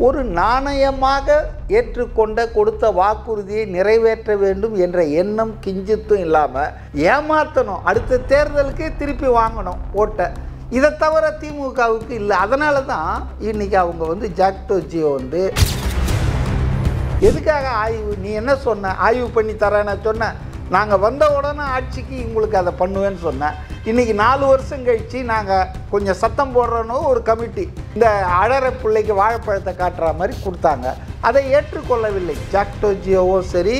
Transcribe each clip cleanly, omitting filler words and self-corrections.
ஒரு நாணயமாக ஏற்றுக்கொண்ட கொடுத்த வாக்குறுதியை நிறைவேற்ற வேண்டும் என்ற எண்ணம் கிஞ்சித்தும் இல்லாமல் ஏமாற்றணும், அடுத்த தேர்தலுக்கே திருப்பி வாங்கணும் ஓட்டை. இதை தவிர திமுகவுக்கு இல்லை. அதனால தான் இன்றைக்கி அவங்க ஜாக்டோ ஜியோ எதுக்காக ஆய்வு, நீ என்ன சொன்ன, ஆய்வு பண்ணி தரேன்னு சொன்னேன். நாங்கள் வந்த உடனே ஆட்சிக்கு உங்களுக்கு அதை பண்ணுவேன்னு சொன்னேன். இன்றைக்கி 4 வருஷம் கழித்து நாங்கள் கொஞ்சம் சத்தம் போடுறோன்னு ஒரு கமிட்டி இந்த அழற பிள்ளைக்கு வாழைப்பழத்தை காட்டுற மாதிரி கொடுத்தாங்க. அதை ஏற்றுக்கொள்ளவில்லை ஜாக்டோ ஜியோவும் சரி.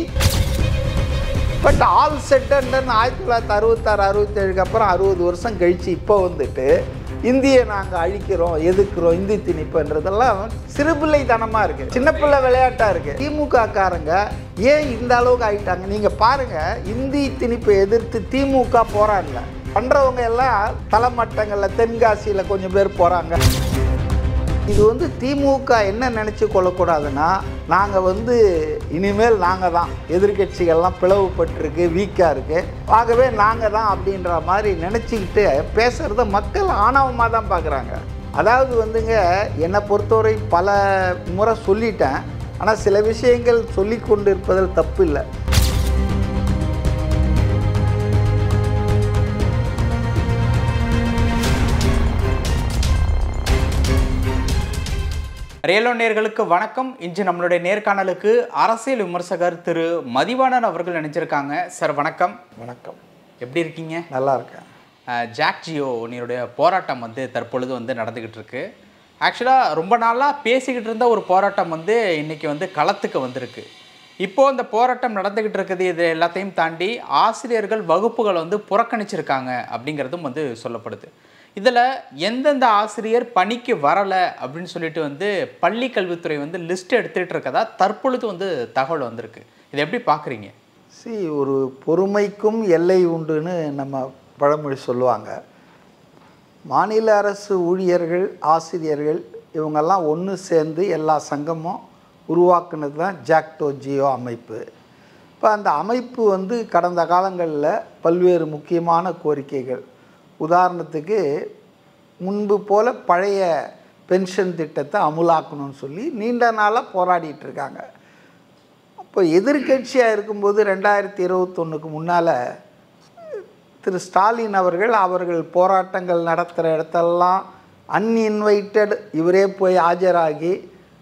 But all set and ton 1966-67 அப்புறம் 60 வருஷம் கழித்து இப்போ இந்தியை நாங்கள் அழிக்கிறோம், எதுக்குறோம், இந்தி திணிப்புன்றதெல்லாம் சிறுபிள்ளைத்தனமாக இருக்குது, சின்ன பிள்ளை விளையாட்டாக இருக்குது. திமுக காரங்க ஏன் இந்த அளவுக்கு ஆகிட்டாங்க நீங்கள் பாருங்கள். இந்தி திணிப்பை எதிர்த்து திமுக போராடல, பண்ணுறவங்க எல்லாம் தலைமட்டங்களில் தென்காசியில் கொஞ்சம் பேர் போகிறாங்க. இது திமுக என்ன நினச்சி கொள்ளக்கூடாதுன்னா, நாங்கள் இனிமேல் நாங்கள் தான், எதிர்கட்சிகள்லாம் பிளவுபட்டுருக்கு, வீக்காக இருக்குது, ஆகவே நாங்கள் தான் அப்படின்ற மாதிரி நினச்சிக்கிட்டு பேசுகிறத மக்கள் ஆணவமாக தான் பார்க்குறாங்க. அதாவது என்னை பொறுத்தவரை பல முறை சொல்லிட்டேன், ஆனால் சில விஷயங்கள் சொல்லி கொண்டு இருப்பதில் தப்பு இல்லை. ரேலோ நேயர்களுக்கு வணக்கம். இன்று நம்மளுடைய நேர்காணலுக்கு அரசியல் விமர்சகர் திரு மதிவாணன் அவர்கள் நினைச்சிருக்காங்க. சார் வணக்கம். வணக்கம். எப்படி இருக்கீங்க? நல்லா இருக்கேன். ஜாக் ஜியோ நீருடைய போராட்டம் தற்பொழுது நடந்துக்கிட்டு இருக்கு. ஆக்சுவலாக ரொம்ப நாளாக பேசிக்கிட்டு இருந்த ஒரு போராட்டம் இன்றைக்கி களத்துக்கு வந்திருக்கு. இப்போது இந்த போராட்டம் நடந்துக்கிட்டு இருக்குது. இது எல்லாத்தையும் தாண்டி ஆசிரியர்கள் வகுப்புகளை புறக்கணிச்சிருக்காங்க அப்படிங்கிறதும் சொல்லப்படுது. இதில் எந்தெந்த ஆசிரியர் பணிக்கு வரலை அப்படின்னு சொல்லிட்டு பள்ளி கல்வித்துறை லிஸ்ட் எடுத்துகிட்டு இருக்கதா தற்பொழுது தகவல் வந்திருக்கு. இதை எப்படி பார்க்குறீங்க? ஒரு பொறுமைக்கும் எல்லை உண்டுன்னு நம்ம பழமொழி சொல்லுவாங்க. மாநில அரசு ஊழியர்கள், ஆசிரியர்கள் இவங்கெல்லாம் ஒன்று சேர்ந்து எல்லா சங்கமும் உருவாக்குனது தான் ஜாக்டோ ஜியோ அமைப்பு. இப்போ அந்த அமைப்பு கடந்த காலங்களில் பல்வேறு முக்கியமான கோரிக்கைகள், உதாரணத்துக்கு முன்பு போல் பழைய பென்ஷன் திட்டத்தை அமுலாக்கணும்னு சொல்லி நீண்ட நாளாக போராடிட்டுருக்காங்க. அப்போ எதிர்கட்சியாக இருக்கும்போது 2021க்கு முன்னால் திரு ஸ்டாலின் அவர்கள் போராட்டங்கள் நடத்துகிற இடத்தெல்லாம் அன்இன்வைட்டட் இவரே போய் ஆஜராகி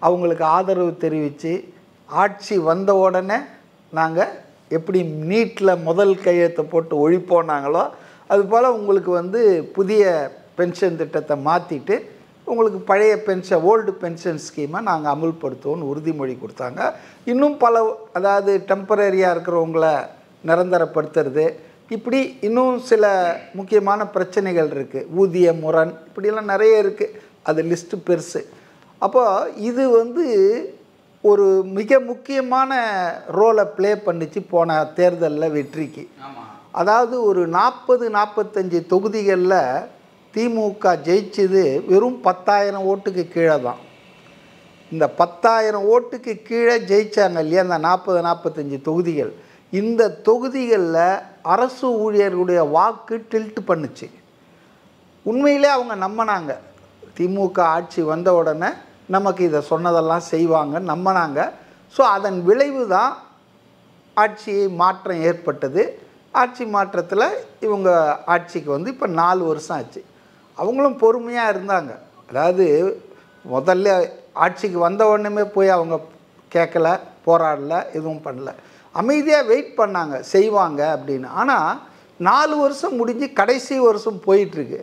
அவங்களுக்கு ஆதரவு தெரிவித்து ஆட்சி வந்த உடனே நாங்கள் எப்படி நீட்டில் முதல் கையெழுத்தை போட்டு ஒழிப்போனாங்களோ அதுபோல் உங்களுக்கு புதிய பென்ஷன் திட்டத்தை மாற்றிட்டு உங்களுக்கு பழைய பென்ஷன், ஓல்டு பென்ஷன் ஸ்கீமை நாங்கள் அமுல்படுத்துவோம்னு உறுதிமொழி கொடுத்தாங்க. இன்னும் பல, அதாவது டெம்பரரியாக இருக்கிறவங்கள நிரந்தரப்படுத்துறது, இப்படி இன்னும் சில முக்கியமான பிரச்சனைகள் இருக்குது. ஊதிய முரண், இப்படிலாம் நிறைய இருக்குது. அது லிஸ்ட்டு பெருசு. அப்போது இது ஒரு மிக முக்கியமான ரோலை ப்ளே பண்ணிச்சு போன தேர்தலில் வெற்றிக்கு. அதாவது ஒரு 40-45 தொகுதிகளில் திமுக ஜெயிச்சது வெறும் 10,000 ஓட்டுக்கு கீழே தான். இந்த 10,000 ஓட்டுக்கு கீழே ஜெயித்தாங்க இல்லையா, அந்த 40-45 தொகுதிகள். இந்த தொகுதிகளில் அரசு ஊழியர்களுடைய வாக்கு டில்ட் பண்ணுச்சு. உண்மையிலே அவங்க நம்பினாங்க, திமுக ஆட்சி வந்த உடனே நமக்கு இதை சொன்னதெல்லாம் செய்வாங்க நம்பினாங்க. ஸோ அதன் விளைவு தான் ஆட்சியை மாற்றம் ஏற்பட்டது. ஆட்சி மாற்றத்தில் இவங்க ஆட்சிக்கு இப்போ 4 வருஷம் ஆச்சு. அவங்களும் பொறுமையாக இருந்தாங்க. அதாவது முதல்ல ஆட்சிக்கு வந்த உடனே போய் அவங்க கேட்கல, போராடல, எதுவும் பண்ணல, அமைதியாக வெயிட் பண்ணாங்க செய்வாங்க அப்படின்னு. ஆனால் 4 வருஷம் முடிஞ்சு கடைசி வருஷம் போயிட்டுருக்கு.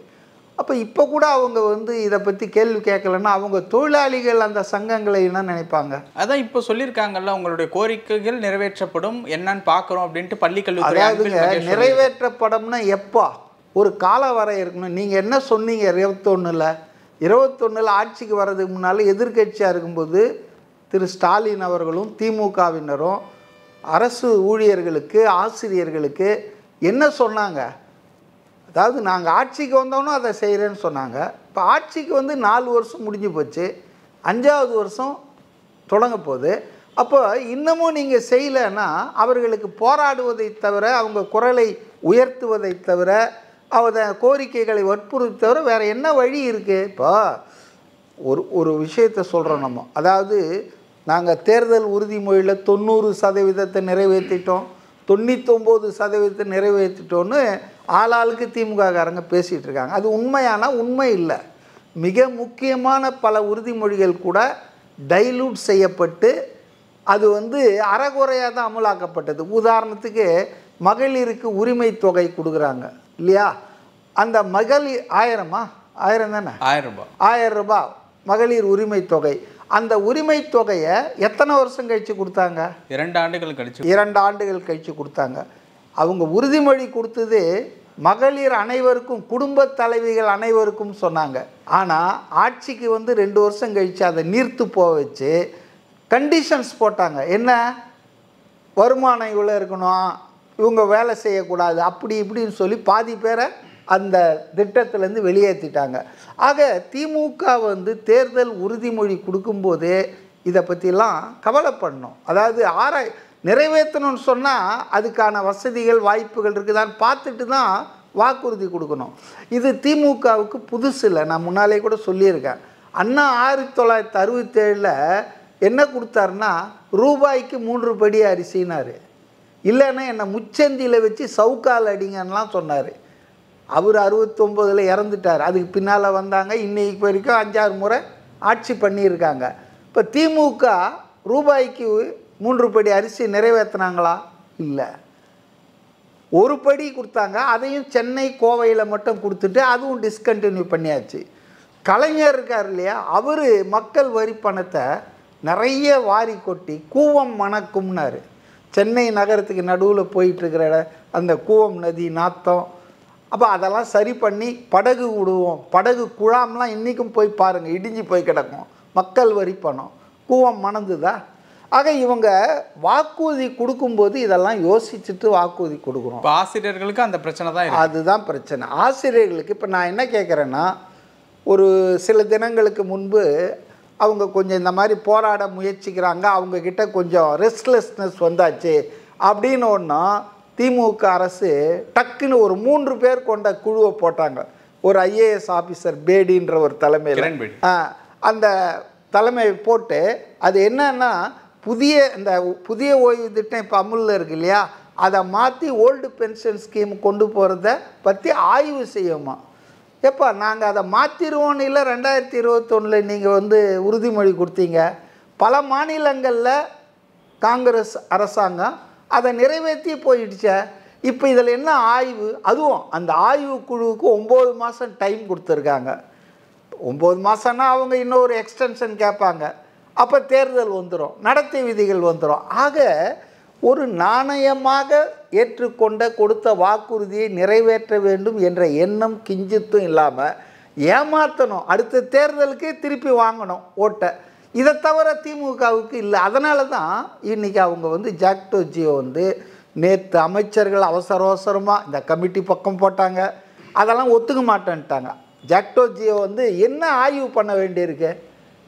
அப்போ இப்போ கூட அவங்க இதை பற்றி கேள்வி கேட்கலன்னா அவங்க தொழிலாளிகள் அந்த சங்கங்களை என்ன நினைப்பாங்க? அதான் இப்போ சொல்லியிருக்காங்கல்ல, உங்களுடைய கோரிக்கைகள் நிறைவேற்றப்படும், என்னன்னு பார்க்குறோம் அப்படின்ட்டு பள்ளிக்கல்வி. அதாவதுங்க, நிறைவேற்றப்படும்னா எப்போ ஒரு கால வரை இருக்கணும். நீங்கள் என்ன சொன்னீங்க 21ல் ஆட்சிக்கு வர்றதுக்கு முன்னால் எதிர்கட்சியாக இருக்கும்போது திரு ஸ்டாலின் அவர்களும் திமுகவினரும் அரசு ஊழியர்களுக்கு, ஆசிரியர்களுக்கு என்ன சொன்னாங்க? அதாவது நாங்கள் ஆட்சிக்கு வந்தோன்னே அதை செய்கிறேன்னு சொன்னாங்க. இப்போ ஆட்சிக்கு 4 வருஷம் முடிஞ்சு போச்சு, 5ஆவது வருஷம் தொடங்க போகுது. அப்போ இன்னமும் நீங்கள் செய்யலைன்னா அவர்களுக்கு போராடுவதை தவிர, அவங்க குரலை உயர்த்துவதை தவிர, கோரிக்கைகளை வற்புறுத்தி தவிர வேறு என்ன வழி இருக்குது? இப்போ ஒரு விஷயத்தை சொல்கிறோம் நம்ம. அதாவது நாங்கள் தேர்தல் உறுதிமொழியில் 90% நிறைவேற்றிட்டோம், 99% நிறைவேற்றிட்டோன்னு ஆளாளுக்கு திமுககாரங்க பேசிகிட்டு இருக்காங்க. அது உண்மையானா உண்மை இல்லை. மிக முக்கியமான பல உறுதிமொழிகள் கூட டைலூட் செய்யப்பட்டு அது அறகுறையாக தான் அமலாக்கப்பட்டது. உதாரணத்துக்கு மகளிருக்கு உரிமை தொகை கொடுக்குறாங்க இல்லையா? அந்த மகளிர் 1000 தானே, 1000 ரூபாய் மகளிர் உரிமை தொகை. அந்த உரிமை தொகையை எத்தனை வருஷம் கழித்து கொடுத்தாங்க? 2 ஆண்டுகள் கழிச்சு 2 ஆண்டுகள் கழித்து கொடுத்தாங்க. அவங்க உறுதிமொழி கொடுத்தது மகளிர் அனைவருக்கும், குடும்ப தலைவிகள் அனைவருக்கும் சொன்னாங்க. ஆனால் ஆட்சிக்கு 2 வருஷம் கழித்து அதை நீர்த்து போக வச்சு கண்டிஷன்ஸ் போட்டாங்க. என்ன? வருமானம் இவ்வளோ இருக்கணும், இவங்க வேலை செய்யக்கூடாது, அப்படி இப்படின்னு சொல்லி பாதி பேரை அந்த திட்டத்திலேருந்து வெளியேற்றிட்டாங்க. ஆக திமுக தேர்தல் உறுதிமொழி கொடுக்கும்போதே இதை பற்றிலாம் கவலைப்படணும். அதாவது நிறைவேற்றணும்னு சொன்னால் அதுக்கான வசதிகள் வாய்ப்புகள் இருக்குதான்னு பார்த்துட்டு தான் வாக்குறுதி கொடுக்கணும். இது திமுகவுக்கு புதுசு இல்லை. நான் முன்னாலே கூட சொல்லியிருக்கேன். அண்ணா 1967 என்ன கொடுத்தாருன்னா ரூபாய்க்கு 3 படி அரிசினார். இல்லைன்னா என்னை முச்சந்தியில் வச்சு சவுக்கால் அடிங்கன்னெலாம் சொன்னார். அவர் 69 இறந்துட்டார். அதுக்கு பின்னால் வந்தாங்க. இன்னைக்கு வரைக்கும் 5-6 முறை ஆட்சி பண்ணியிருக்காங்க. இப்போ திமுக ரூபாய்க்கு 3 படி அரிசி நிறைவேற்றினாங்களா? இல்லை. 1 படி கொடுத்தாங்க. அதையும் சென்னை கோவையில் மட்டும் கொடுத்துட்டு அதுவும் டிஸ்கண்டினியூ பண்ணியாச்சு. கலைஞர் இருக்கார் இல்லையா, அவர் மக்கள் வரி பணத்தை நிறைய வாரி கொட்டி கூவம் மணக்கும்னாரு. சென்னை நகரத்துக்கு நடுவில் போயிட்டுருக்கிற அந்த கூவம் நதி நாத்தம், அப்போ அதெல்லாம் சரி பண்ணி படகு விடுவோம். படகு குழாம்லாம் இன்றைக்கும் போய் பாருங்கள், இடிஞ்சு போய் கிடக்கும். மக்கள் வரி பணம் கூவம் மணந்துதா? ஆக இவங்க வாக்குறுதி கொடுக்கும்போது இதெல்லாம் யோசிச்சுட்டு வாக்குறுதி கொடுக்குறோம். இப்போ ஆசிரியர்களுக்கு அந்த பிரச்சனை தான், அதுதான் பிரச்சனை. ஆசிரியர்களுக்கு இப்போ நான் என்ன கேட்குறேன்னா, ஒரு சில தினங்களுக்கு முன்பு அவங்க கொஞ்சம் இந்த மாதிரி போராட முயற்சிக்கிறாங்க, அவங்கக்கிட்ட கொஞ்சம் ரெஸ்ட்லெஸ்னஸ் வந்தாச்சு அப்படின்னு ஒன்றா திமுக அரசு டக்குன்னு ஒரு 3 பேர் கொண்ட குழுவை போட்டாங்க. ஒரு ஐஏஎஸ் ஆஃபீஸர் பேடின்ற ஒரு தலைமையில் அந்த தலைமை போட்டு, அது என்னன்னா புதிய ஓய்வு திட்டம் இப்போ அமுலில் இருக்கு இல்லையா, அதை மாற்றி ஓல்டு பென்ஷன் ஸ்கீம் கொண்டு போகிறத பற்றி ஆய்வு செய்யுமா. எப்போ நாங்கள் அதை மாற்றிடுவோன்னு இல்லை, 2021 நீங்கள் உறுதிமொழி கொடுத்தீங்க. பல மாநிலங்களில் காங்கிரஸ் அரசாங்கம் அதை நிறைவேற்றி போயிடுச்ச. இப்போ இதில் என்ன ஆய்வு? அதுவும் அந்த ஆய்வு குழுவுக்கு 9 மாதம் டைம் கொடுத்துருக்காங்க. 9 மாதம்னா அவங்க இன்னொரு எக்ஸ்டென்ஷன் கேட்பாங்க. அப்போ தேர்தல் வந்துடும், நடத்தை விதிகள் வந்துடும். ஆக ஒரு நாணயமாக ஏற்றுக்கொண்ட கொடுத்த வாக்குறுதியை நிறைவேற்ற வேண்டும் என்ற எண்ணம் கிஞ்சித்தும் இல்லாமல் ஏமாற்றணும், அடுத்த தேர்தலுக்கு திருப்பி வாங்கணும் ஓட்டை. இதை தவிர திமுகவுக்கு இல்லை. அதனால தான் இன்றைக்கி அவங்க ஜாக்டோ ஜியோ நேற்று அமைச்சர்கள் அவசரமாக இந்த கமிட்டி பக்கம் போட்டாங்க, அதெல்லாம் ஒத்துக்க மாட்டேன்ட்டாங்க. ஜாக்டோ ஜியோ என்ன ஆய்வு பண்ண வேண்டியிருக்கு?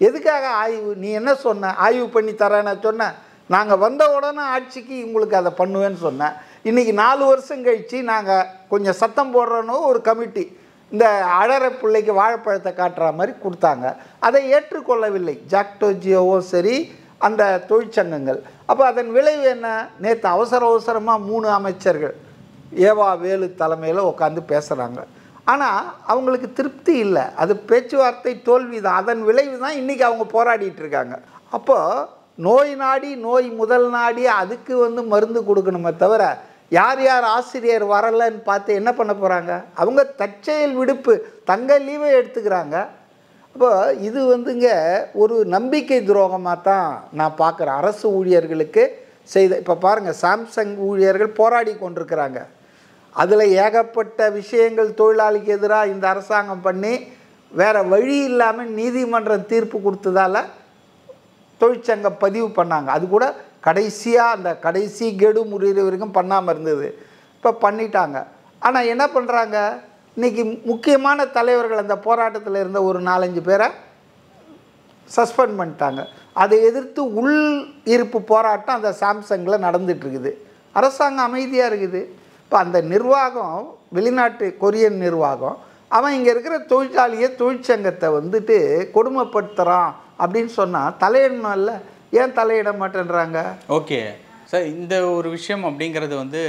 எதுக்காக ஆய்வு? நீ என்ன சொன்ன? ஆய்வு பண்ணி தரேன்னு சொன்ன. நாங்கள் வந்த உடனே ஆட்சிக்கு உங்களுக்கு அதை பண்ணுவேன்னு சொன்னேன். இன்றைக்கி 4 வருஷம் கழித்து நாங்கள் கொஞ்சம் சத்தம் போடுறோன்னு ஒரு கமிட்டி இந்த அழற பிள்ளைக்கு வாழைப்பழத்தை காட்டுற மாதிரி கொடுத்தாங்க. அதை ஏற்றுக்கொள்ளவில்லை ஜாக்டோ ஜியோவும் சரி அந்த தொழிற்சங்கங்கள். அப்போ அதன் விளைவு என்ன? நேற்று அவசரமாக 3 அமைச்சர்கள் ஏவா வேலு தலைமையில் உட்காந்து பேசுகிறாங்க. ஆனால் அவங்களுக்கு திருப்தி இல்லை, அது பேச்சுவார்த்தை தோல்வி தான். அதன் விளைவு தான் இன்றைக்கி அவங்க போராடிட்டு இருக்காங்க. அப்போது நோய் நாடி நோய் முதல் நாடி அதுக்கு மருந்து கொடுக்கணுமே தவிர யார் யார் ஆசிரியர் வரலைன்னு பார்த்து என்ன பண்ண போகிறாங்க? அவங்க தற்செயல் விடுப்பு தங்க லீவை எடுத்துக்கிறாங்க. அப்போ இது ஒரு நம்பிக்கை துரோகமாக தான் நான் பார்க்குறேன் அரசு ஊழியர்களுக்கு செய்த. இப்போ பாருங்கள், சாம்சங் ஊழியர்கள் போராடி கொண்டிருக்கிறாங்க. அதில் ஏகப்பட்ட விஷயங்கள் தொழிலாளிக்கு எதிராக இந்த அரசாங்கம் பண்ணி வேறு வழி இல்லாமல் நீதிமன்றம் தீர்ப்பு கொடுத்ததால் தொழிற்சங்கம் பதிவு பண்ணாங்க. அது கூட கடைசியாக அந்த கடைசி கெடு முறிவு வரைக்கும் பண்ணாமல் இருந்தது, இப்போ பண்ணிட்டாங்க. ஆனால் என்ன பண்ணுறாங்க, இன்றைக்கி முக்கியமான தலைவர்கள் அந்த போராட்டத்தில் இருந்த ஒரு 4-5 பேரை சஸ்பெண்ட் பண்ணிட்டாங்க. அதை எதிர்த்து உள் இருப்பு போராட்டம் அந்த சாம்சங்கில் நடந்துகிட்ருக்குது. அரசாங்கம் அமைதியாக இருக்குது. இப்போ அந்த நிர்வாகம் வெளிநாட்டு கொரியன் நிர்வாகம் அவன் இங்கே இருக்கிற தொழிற்சாலையை தொழிற்சங்கத்தை வந்துட்டு கொடுமைப்படுத்துகிறான் அப்படின்னு சொன்னால் தலையிடணும் இல்லை, ஏன் தலையிட மாட்டேன்றாங்க? ஓகே சார், இந்த ஒரு விஷயம் அப்படிங்கிறது வந்து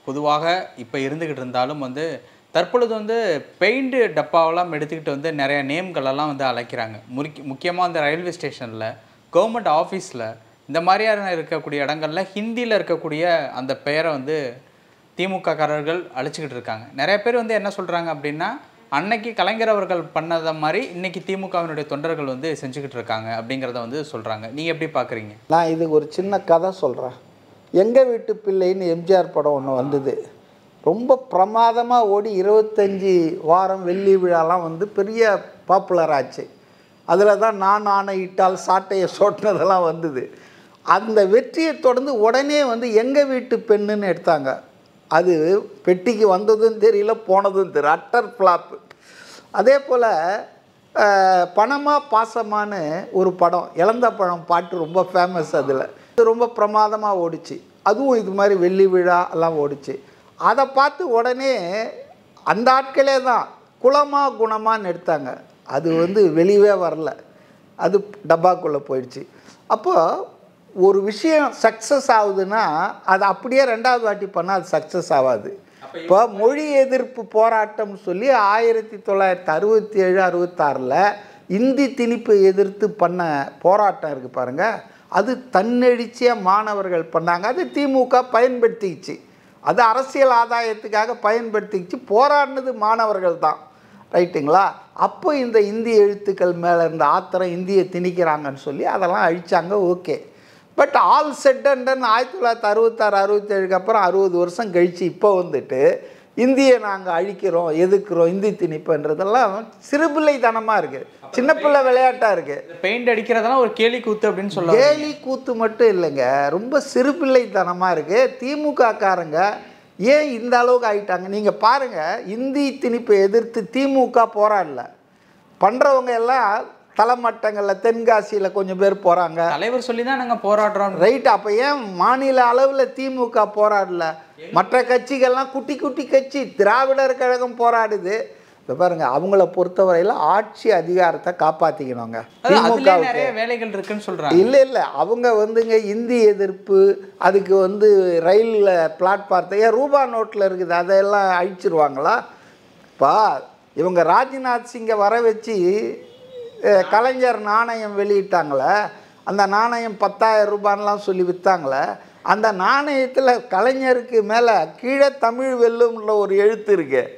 பொதுவாக இப்போ இருந்துக்கிட்டு இருந்தாலும் வந்து தற்பொழுது வந்து பெயிண்ட் டப்பாவெல்லாம் எடுத்துக்கிட்டு வந்து நிறைய நேம்களெல்லாம் வந்து அழைக்கிறாங்க. முக்கியமாக இந்த ரயில்வே ஸ்டேஷனில், கவர்மெண்ட் ஆஃபீஸில், இந்த மாதிரியான இருக்கக்கூடிய இடங்களில் ஹிந்தியில் இருக்கக்கூடிய அந்த பெயரை வந்து திமுககாரர்கள் அழிச்சிக்கிட்டு இருக்காங்க. நிறைய பேர் வந்து என்ன சொல்கிறாங்க அப்படின்னா, அன்னைக்கு கலைஞர் அவர்கள் பண்ணதை மாதிரி இன்றைக்கி திமுகவினுடைய தொண்டர்கள் வந்து செஞ்சுக்கிட்டு இருக்காங்க அப்படிங்கிறத வந்து சொல்கிறாங்க. நீங்கள் எப்படி பார்க்குறீங்க? நான் இது ஒரு சின்ன கதை சொல்கிறேன். எங்கள் வீட்டு பிள்ளைன்னு எம்ஜிஆர் படம் ஒன்று வந்தது, ரொம்ப பிரமாதமாக ஓடி 25 வாரம் வெள்ளி விழாலாம் வந்து பெரிய பாப்புலர் ஆச்சு. அதில் தான் நான் ஆணையிட்டால் சாட்டையை சோட்டினதெல்லாம் வந்தது. அந்த வெற்றியை தொடர்ந்து உடனே வந்து எங்கள் வீட்டு பெண்ணுன்னு எடுத்தாங்க. அது பெட்டிக்கு வந்ததும் தெரியல, போனதும் தெரியல, அட்டர் ஃப்ளாப்பு. அதே போல் பணமா பாசமானு ஒரு படம், இழந்த பழம் பாட்டு ரொம்ப ஃபேமஸ். அதில் ரொம்ப பிரமாதமாக ஓடிச்சு. அதுவும் இது மாதிரி வெள்ளி விழா எல்லாம் ஓடிச்சு. அதை பார்த்து உடனே அந்த ஆட்களே தான் குலமா குணமான்னு எடுத்தாங்க. அது வந்து வெளியே வரல, அது டப்பாக்குள்ளே போயிடுச்சு. அப்போது ஒரு விஷயம் சக்ஸஸ் ஆகுதுன்னா அது அப்படியே ரெண்டாவது வாட்டி பண்ணால் அது சக்ஸஸ் ஆகாது. இப்போ மொழி எதிர்ப்பு போராட்டம்னு சொல்லி 1967 66 இந்தி திணிப்பு எதிர்த்து பண்ண போராட்டம் இருக்குது பாருங்கள், அது தன்னெழுச்சியாக மாணவர்கள் பண்ணாங்க. அது திமுக பயன்படுத்திக்கிச்சு, அது அரசியல் ஆதாயத்துக்காக பயன்படுத்திக்கிச்சு. போராடினது மாணவர்கள் தான், ரைட்டுங்களா? அப்போ இந்த இந்திய எழுத்துக்கள் மேலே இருந்த ஆத்திரம் இந்தியை திணிக்கிறாங்கன்னு சொல்லி அதெல்லாம் அழித்தாங்க. Okay, but all set and done 1966 67 அப்புறம் 60 வருஷம் கழித்து இப்போ வந்துட்டு இந்தியை நாங்கள் அழிக்கிறோம், எதுக்குறோம், இந்தி திணிப்புன்றதெல்லாம் சிறுபிள்ளைத்தனமாக இருக்குது, சின்ன பிள்ளை விளையாட்டாக இருக்குது. பெயிண்ட் அடிக்கிறதெல்லாம் ஒரு கேலி கூத்து அப்படின்னு சொல்ல. கேலி கூத்து மட்டும் இல்லைங்க, ரொம்ப சிறுபிள்ளைத்தனமாக இருக்குது. திமுக காரங்க ஏன் இந்த அளவுக்கு ஆகிட்டாங்க நீங்கள் பாருங்கள். இந்தி திணிப்பை எதிர்த்து திமுக போராடல, பண்ணுறவங்க எல்லாம் தலைமட்டங்களில் தென்காசியில் கொஞ்சம் பேர் போகிறாங்க, தலைவர் சொல்லி தான் நாங்கள் போராடுறோம், ரைட்? அப்போ ஏன் மாநில அளவில் திமுக போராடல? மற்ற கட்சிகள்லாம் குட்டி குட்டி கட்சி, திராவிடர் கழகம் போராடுது. இப்போ பாருங்க, அவங்கள பொறுத்தவரையில் ஆட்சி அதிகாரத்தை காப்பாற்றிக்கணுங்க. திமுக நிறைய வேலைகள் இருக்குன்னு சொல்கிறாங்க. இல்லை அவங்க வந்துங்க இந்தி எதிர்ப்பு, அதுக்கு வந்து ரயிலில் பிளாட்பார்த்தை ஏன் ரூபா நோட்டில் இருக்குது, அதையெல்லாம் அழிச்சிருவாங்களா? இப்போ இவங்க ராஜ்நாத் சிங்கை வர வச்சு கலைஞர் நாணயம் வெளியிட்டாங்களே, அந்த நாணயம் 10,000 ரூபான்லாம் சொல்லி விற்றாங்களே, அந்த நாணயத்தில் கலைஞருக்கு மேலே கீழே தமிழ் வெல்லும்ல ஒரு எழுத்து இருக்குது,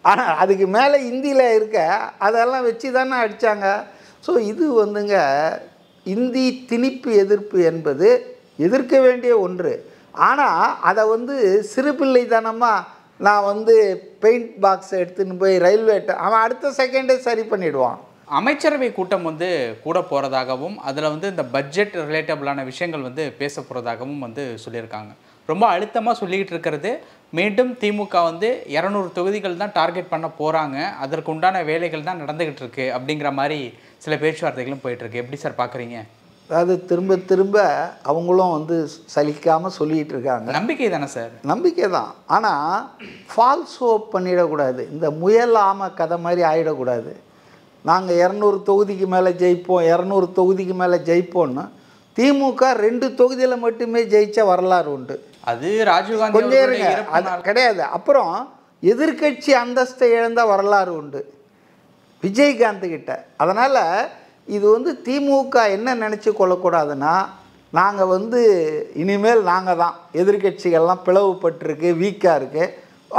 ஆனால் அதுக்கு மேலே இந்தியில் இருக்க அதெல்லாம் வச்சு தானே அடித்தாங்க. ஸோ இது வந்துங்க இந்தி திணிப்பு எதிர்ப்பு என்பது எதிர்க்க வேண்டிய ஒன்று. ஆனால் அதை வந்து சிறுபிள்ளைத்தனமாக நான் வந்து பெயிண்ட் பாக்ஸை எடுத்துன்னு போய் ரயில்வேட்ட அவன் அடுத்த செகண்டே சரி பண்ணிவிடுவான். அமைச்சரவை கூட்டம் வந்து கூட போகிறதாகவும் அதில் வந்து இந்த பட்ஜெட் ரிலேட்டபிளான விஷயங்கள் வந்து பேச போகிறதாகவும் வந்து சொல்லியிருக்காங்க. ரொம்ப அழுத்தமாக சொல்லிக்கிட்டு இருக்கிறது, மீண்டும் திமுக வந்து 200 தொகுதிகள் தான் டார்கெட் பண்ண போகிறாங்க, அதற்கு உண்டான வேலைகள் தான் நடந்துக்கிட்டு இருக்கு அப்படிங்கிற மாதிரி சில பேச்சுவார்த்தைகளும் போயிட்டுருக்கு. எப்படி சார் பார்க்குறீங்க? அதாவது திரும்ப திரும்ப அவங்களும் வந்து சலிக்காமல் சொல்லிகிட்டு இருக்காங்க. நம்பிக்கை தானே சார்? நம்பிக்கை தான், ஆனால் ஃபால்ஸ் ஹோப் பண்ணிடக்கூடாது. இந்த முயல் ஆமை கதை மாதிரி ஆகிடக்கூடாது. நாங்கள் 200 தொகுதிக்கு மேலே ஜெயிப்போம், 200 தொகுதிக்கு மேலே ஜெயிப்போம்னு திமுக 2 தொகுதியில் மட்டுமே ஜெயிச்ச வரலாறு உண்டு. அது ராஜீவ்காந்தி கொஞ்சம் இருங்க, அது கிடையாது. அப்புறம் எதிர்கட்சி அந்தஸ்தை இழந்த வரலாறு உண்டு விஜயகாந்த் கிட்ட. அதனால் இது வந்து திமுக என்ன நினச்சி கொள்ளக்கூடாதுன்னா, நாங்கள் வந்து இனிமேல் நாங்கள் தான், எதிர்கட்சிகள்லாம் பிளவுபட்டுருக்கு, வீக்காக இருக்குது,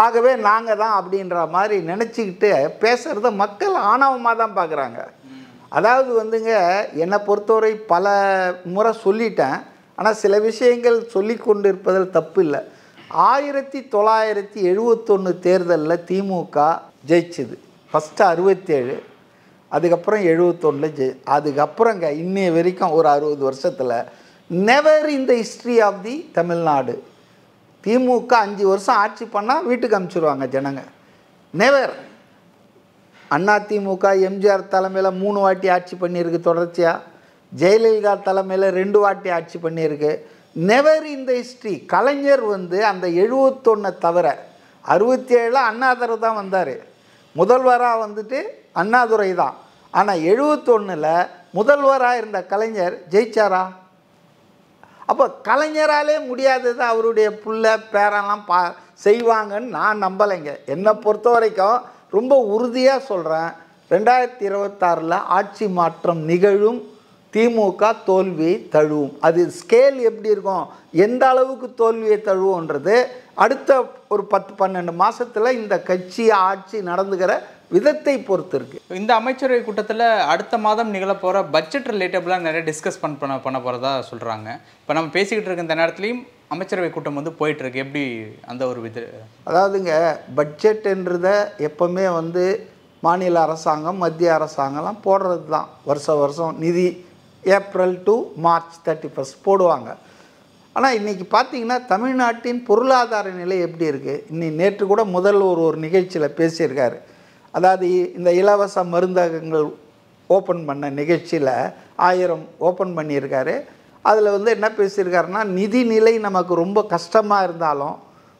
ஆகவே நாங்கள் தான் அப்படின்ற மாதிரி நினச்சிக்கிட்டு பேசுகிறத மக்கள் ஆணவமாக தான் பார்க்குறாங்க. அதாவது வந்துங்க, என்னை பொறுத்தவரை பல முறை சொல்லிட்டேன், ஆனால் சில விஷயங்கள் சொல்லி கொண்டு இருப்பதில் தப்பு இல்லை. 1971 தேர்தலில் திமுக ஜெயிச்சுது. ஃபஸ்ட்டு 67, அதுக்கப்புறம் 71 அதுக்கப்புறங்க இன்னைய வரைக்கும் ஒரு 60 வருஷத்தில் never in the history of the Tamil Nadu DMK 5 வருஷம் ஆட்சி பண்ணால் வீட்டுக்கு அனுப்பிச்சிடுவாங்க ஜனங்க. நெவர். அண்ணா திமுக எம்ஜிஆர் தலைமையில் 3 வாட்டி ஆட்சி பண்ணியிருக்கு தொடர்ச்சியாக, ஜெயலலிதா தலைமையில் 2 வாட்டி ஆட்சி பண்ணியிருக்கு. Never in the history. கலைஞர் வந்து அந்த 71 தவிர 67 அண்ணாதர் தான் வந்தார். முதல்வராக வந்துட்டு அண்ணாதுரை தான். ஆனால் 71ல் முதல்வராக இருந்த கலைஞர் ஜெயிச்சாரா? அப்போ கலைஞராலே முடியாதது அவருடைய புள்ள பேரெல்லாம் செய்வாங்கன்னு நான் நம்பலைங்க. என்னை பொறுத்த வரைக்கும் ரொம்ப உறுதியாக சொல்கிறேன், 2026 ஆட்சி மாற்றம் நிகழும், திமுக தோல்வியை தழுவும். அது ஸ்கேல் எப்படி இருக்கும், எந்த அளவுக்கு தோல்வியை தழுவுன்றது அடுத்த ஒரு 10-12 மாதத்தில் இந்த கட்சி ஆட்சி நடந்துக்கிற விதத்தை பொறுத்து இருக்குது. இந்த அமைச்சரவை கூட்டத்தில் அடுத்த மாதம் நிகழப்போகிற பட்ஜெட் ரிலேட்டபிளாக நிறைய டிஸ்கஸ் பண்ண போகிறதா சொல்கிறாங்க. இப்போ நம்ம பேசிக்கிட்டு இருக்க இந்த நேரத்துலையும் அமைச்சரவை கூட்டம் வந்து போயிட்டுருக்கு. எப்படி அந்த ஒரு அதாவதுங்க, பட்ஜெட்டுன்றதை எப்போவுமே வந்து மாநில அரசாங்கம் மத்திய அரசாங்கம்லாம் போடுறது தான். வருஷம் நிதி ஏப்ரல் டு மார்ச் 31 போடுவாங்க. ஆனால் இன்றைக்கி பார்த்திங்கன்னா தமிழ்நாட்டின் பொருளாதார நிலை எப்படி இருக்குது? நேற்று கூட ஒரு நிகழ்ச்சியில் பேசியிருக்காரு. அதாவது இந்த இலவச மருந்தகங்கள் ஓப்பன் பண்ண நிகழ்ச்சியில் 1000 ஓப்பன் பண்ணியிருக்காரு. அதில் வந்து என்ன பேசியிருக்காருன்னா, நிதி நிலை நமக்கு ரொம்ப கஷ்டமாக இருந்தாலும்,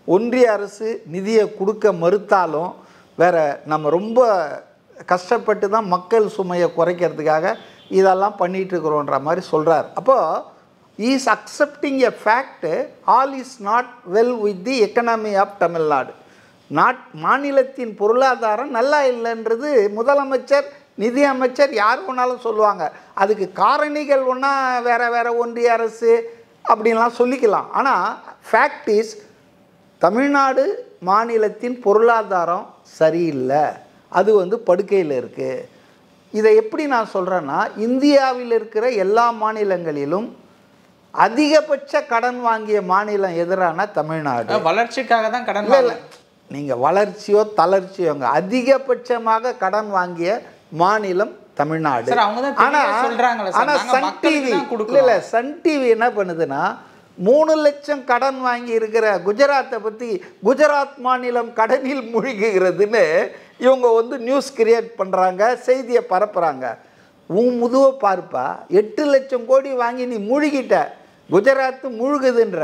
ஒன்றிய அரசு நிதியை கொடுக்க மறுத்தாலும், வேறு நம்ம ரொம்ப கஷ்டப்பட்டு தான் மக்கள் சுமையை குறைக்கிறதுக்காக இதெல்லாம் பண்ணிகிட்ருக்குறோன்ற மாதிரி சொல்கிறார். அப்போது is accepting a fact all is not well with the economy of Tamil Nadu. மாநிலத்தின் பொருளாதாரம் நல்லா இல்லைன்றது முதலமைச்சர், நிதி அமைச்சர் யார் வேணாலும் சொல்லுவாங்க. அதுக்கு காரணிகள் ஒன்றா வேறு ஒன்றிய அரசு அப்படின்லாம் சொல்லிக்கலாம். ஆனால் ஃபேக்ட் இஸ் தமிழ்நாடு மாநிலத்தின் பொருளாதாரம் சரியில்லை, அது வந்து படுக்கையில் இருக்குது. இதை எப்படி நான் சொல்கிறேன்னா, இந்தியாவில் இருக்கிற எல்லா மாநிலங்களிலும் அதிகபட்ச கடன் வாங்கிய மாநிலம் எதிரான தமிழ்நாடு. வளர்ச்சிக்காக தான் கடன் இல்லை, நீங்கள் வளர்ச்சியோ தளர்ச்சியோங்க, அதிகபட்சமாக கடன் வாங்கிய மாநிலம் தமிழ்நாடு. ஆனால் சன் டிவி என்ன பண்ணுதுன்னா, 3 லட்சம் கடன் வாங்கி இருக்கிற குஜராத்தை பற்றி குஜராத் மாநிலம் கடனில் மூழ்குகிறதுன்னு இவங்க வந்து நியூஸ் கிரியேட் பண்ணுறாங்க, செய்தியை பரப்புகிறாங்க. முதுவை பார்ப்பா, 8 லட்சம் கோடி வாங்கி நீ மூழ்கிட்ட, குஜராத்து மூழ்குதுன்ற.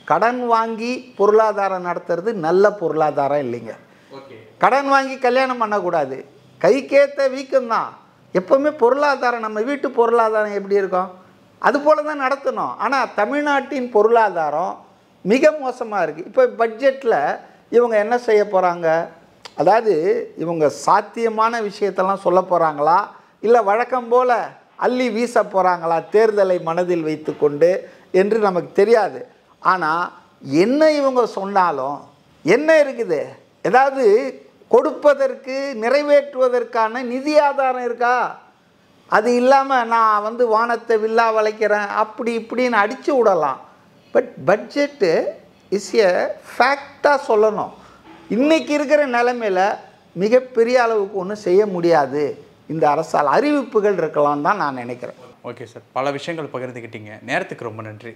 கடன் வாங்கி பொருளாதாரம் நடத்துறது நல்ல பொருளாதாரம் இல்லைங்க. கடன் வாங்கி கல்யாணம் பண்ணக்கூடாது, கைக்கேற்ற வீக்கம்தான். எப்போவுமே பொருளாதாரம், நம்ம வீட்டு பொருளாதாரம் எப்படி இருக்கும் அதுபோல் தான் நடத்தணும். ஆனால் தமிழ்நாட்டின் பொருளாதாரம் மிக மோசமாக இருக்குது. இப்போ பட்ஜெட்டில் இவங்க என்ன செய்ய போகிறாங்க, அதாவது இவங்க சாத்தியமான விஷயத்தெல்லாம் சொல்ல போகிறாங்களா, இல்லை வழக்கம் போல் அள்ளி வீச போகிறாங்களா தேர்தலை மனதில் வைத்து கொண்டு என்று நமக்கு தெரியாது. ஆனால் என்ன இவங்க சொன்னாலும் என்ன இருக்குது, ஏதாவது கொடுப்பதற்கு நிறைவேற்றுவதற்கான நிதி ஆதாரம் இருக்கா? அது இல்லாமல் நான் வந்து வானத்தை வில்லா வளைக்கிறேன் அப்படி இப்படின்னு அடித்து விடலாம். பட் பட்ஜெட்டு இஸ் எ ஃபேக்டாக சொல்லணும். இன்றைக்கி இருக்கிற நிலைமையில் மிகப்பெரிய அளவுக்கு ஒன்றும் செய்ய முடியாது இந்த அரசால். அறிவிப்புகள் இருக்கலாம் தான் நான் நினைக்கிறேன். ஓகே சார், பல விஷயங்கள் பகிர்ந்துக்கிட்டீங்க. நேரத்துக்கு ரொம்ப நன்றி.